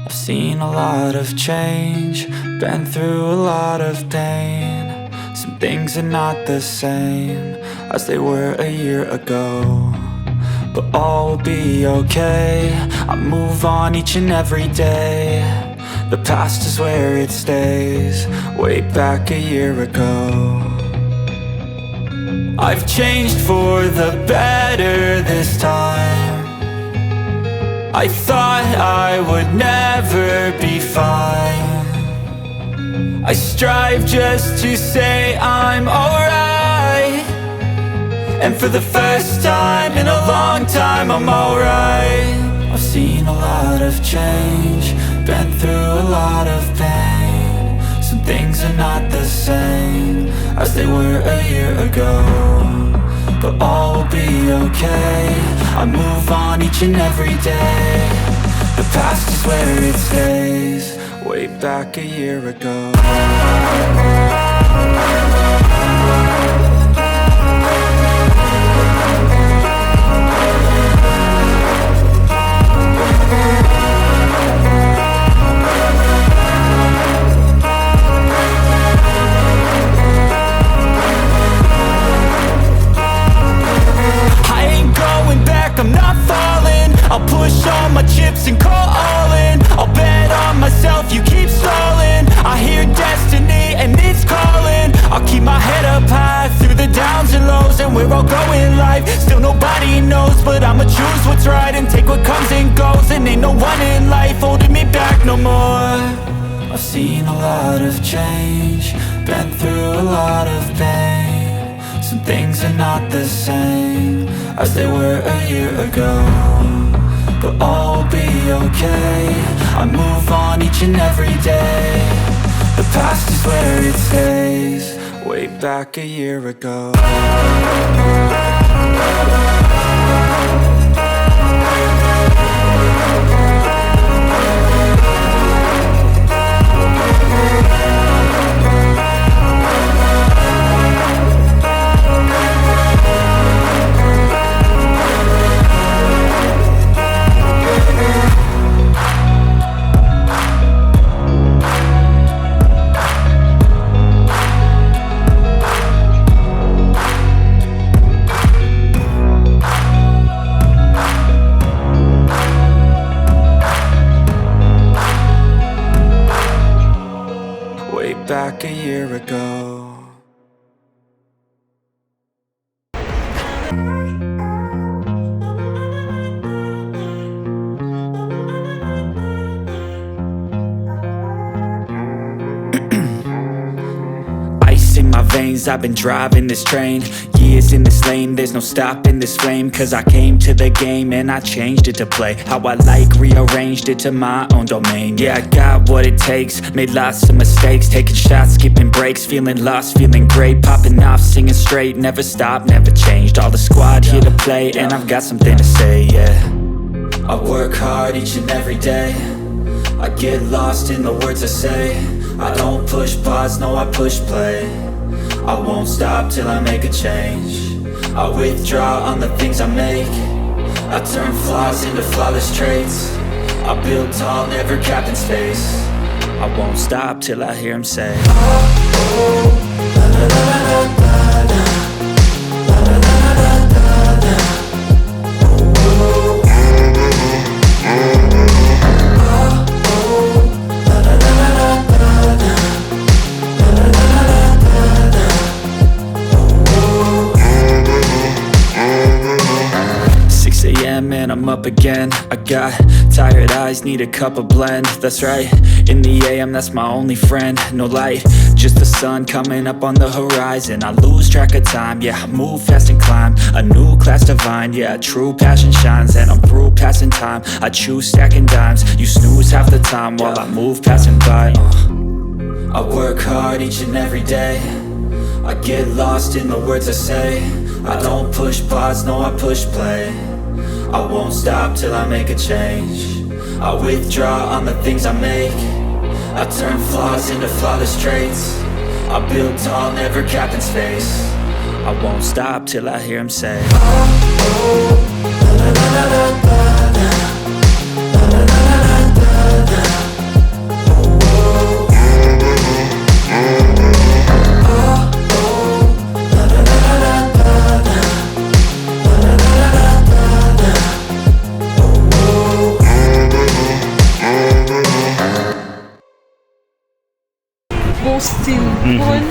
I've seen a lot of change, been through a lot of pain. Some things are not the same as they were a year ago, but all will be okay. I move on each and every day. The past is where it stays, way back a year ago. I've changed for the better this time. I thought I would never be fine. I strive just to say I'm alright, and for the first time in a long time I'm alright. I've seen a lot of change, been through a lot of pain. Some things are not the same as they were a year ago, but all will be okay. I move on each and every day. The past is where it stays, way back a year ago. I'm not falling, I'll push all my chips and call all in. I'll bet on myself, you keep stalling. I hear destiny and it's calling. I'll keep my head up high through the downs and lows, and we're all going life. Still nobody knows, but I'ma choose what's right and take what comes and goes. And ain't no one in life holding me back no more. I've seen a lot of change, been through a lot of pain. Some things are not the same as they were a year ago, but all will be okay. I move on each and every day. The past is where it stays, way back a year ago. Back a year ago. Ice in my veins, I've been driving this train. Years in this lane, there's no stopping this flame. Cause I came to the game and I changed it to play how I like, rearranged it to my own domain. Yeah, I got what it takes, made lots of mistakes, taking shots, skipping breaks, feeling lost, feeling great, popping off, singing straight, never stopped, never changed. All the squad here to play, and I've got something to say, yeah. I work hard each and every day, I get lost in the words I say. I don't push pause, no, I push play. I won't stop till I make a change. I withdraw on the things I make. I turn flaws into flawless traits. I build tall, never capped in space. I won't stop till I hear him say, oh, oh, la la la la la la, la la la la la la, oh, oh. And I'm up again. I got tired eyes, need a cup of blend. That's right, in the AM, that's my only friend. No light, just the sun coming up on the horizon. I lose track of time, yeah, I move fast and climb a new class divine, yeah, true passion shines. And I'm through passing time, I choose stacking dimes. You snooze half the time while I move passing by. I work hard each and every day, I get lost in the words I say. I don't push pause, no, I push play. I won't stop till I make a change. I withdraw on the things I make. I turn flaws into flawless traits. I build tall, never capped in space. I won't stop till I hear him say, oh, oh, la la la la la la, la la la la la la. still born.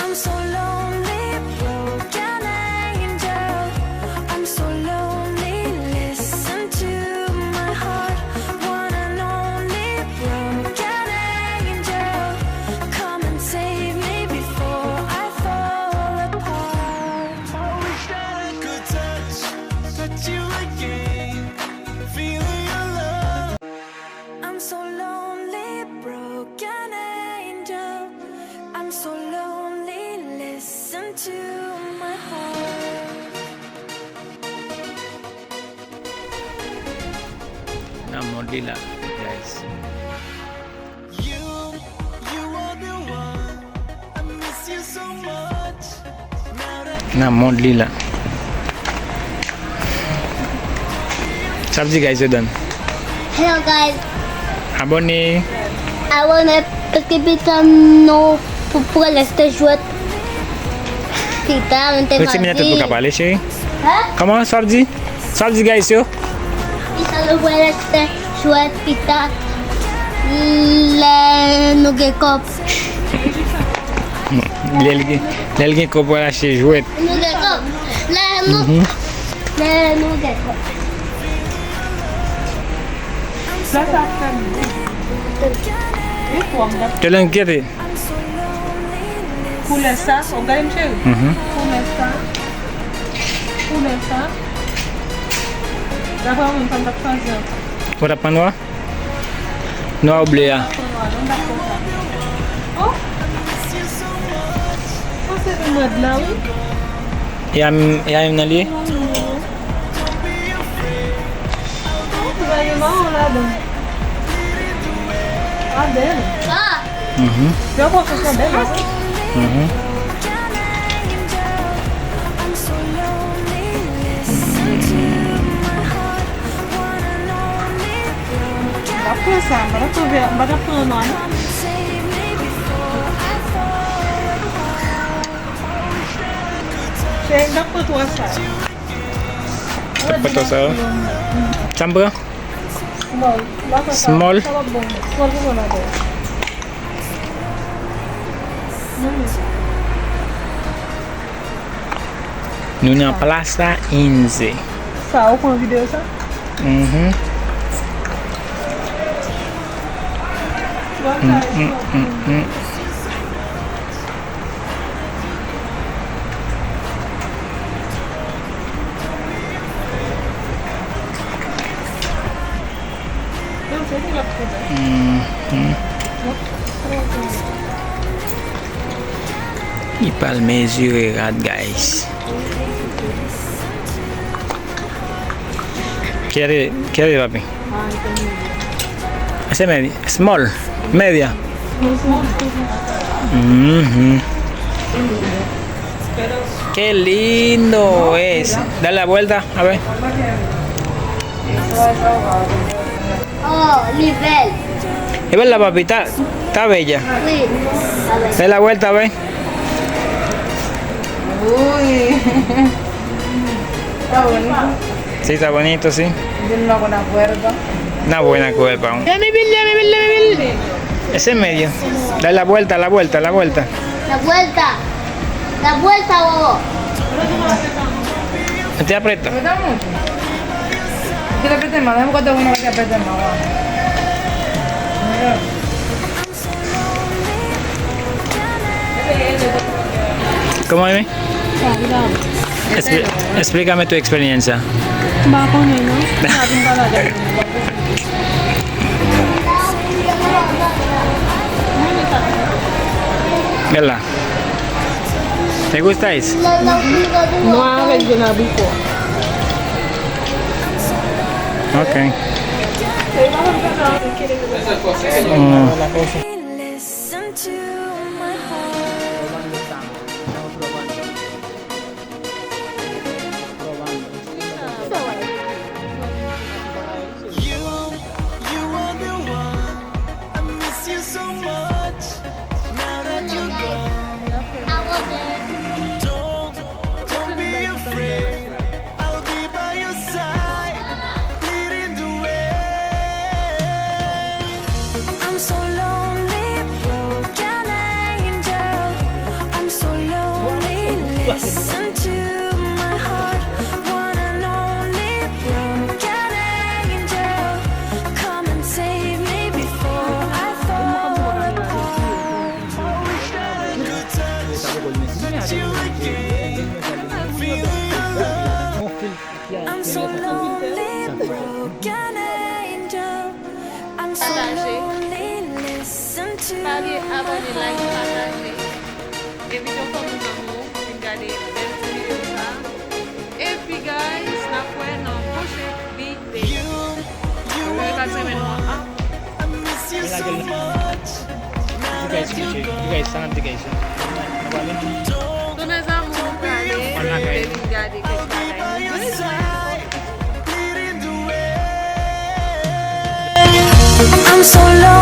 I'm so lonely, broken angel. I'm so Na modli la, guys. Na modli la. Sabzi guys, you're done. Hello guys, Abonné. abonnez parce que putain non pour rester jouer. Tita, Você menina tudo pro cavalo, chérie? Hein? Comment, Sabzi? Sabzi guys, yo? Tita le pour rester jouer tita. Le no get cop. L'elgin ko pour acheter jouet. No get cop. Le no. Le no get cop. Tu l'as inquiété? Começar, o ganho chego. Começar. Dá pra mim quando tá fazendo. Pour apa noir? Noir ou bleu? Não dá pra comprar. Oh! Você tem medo lá? Yam nali? Vai não lá dentro. Ah, dele? Ah, Eu vou fazer dele. Dá pra pensar, bora tu ver, bora tu não. Chega pra tu assar. Apa tu sah? Campur? Small. Small. Tava bom. Small pun ada. Nuna Plaza Inze. Sal com a video sa? Ipal mesurerat guys. Quiere papi. Ese media, small, media. Qué lindo es. Dale la vuelta, a ver. oh, nivel. ¿Y ves la papi? Está bella. Oui. A ver. Dale la vuelta, a ver. Uy. Está bonito. Sí, está bonito, sí. Tiene una buena cuerda. Una buena cuerpa. Ya me vil. Ese medio. Dale la vuelta, la vuelta. La vuelta. La vuelta, bobo. Te aprieta. ¿Aprieta mucho? Que le apriete más. Déjame buscarte uno que te apriete más. ¿Cómo es? Explícame tu experiencia. Bako niya, no? Sabing talaga. Gala. ¿Te gustáis? No hagas ginabi ko. Ok. Listen to my heart. I'm so lonely, broken angel. I'm so lonely. Listen to my heart, one and only broken angel. Come and save me before I fall apart. I'm so lonely, broken angel. I'm so lonely. Listen to Pagi my abonné like heart. partager. Et vidéo comme nous avons regardé belle vidéo ça. Et puis guys, la prochaine vidéo. guys kuche. Guys sangat guys. Nabali. Tu nós amor, Wala, cara. guys. Ele engade que I'm so lonely.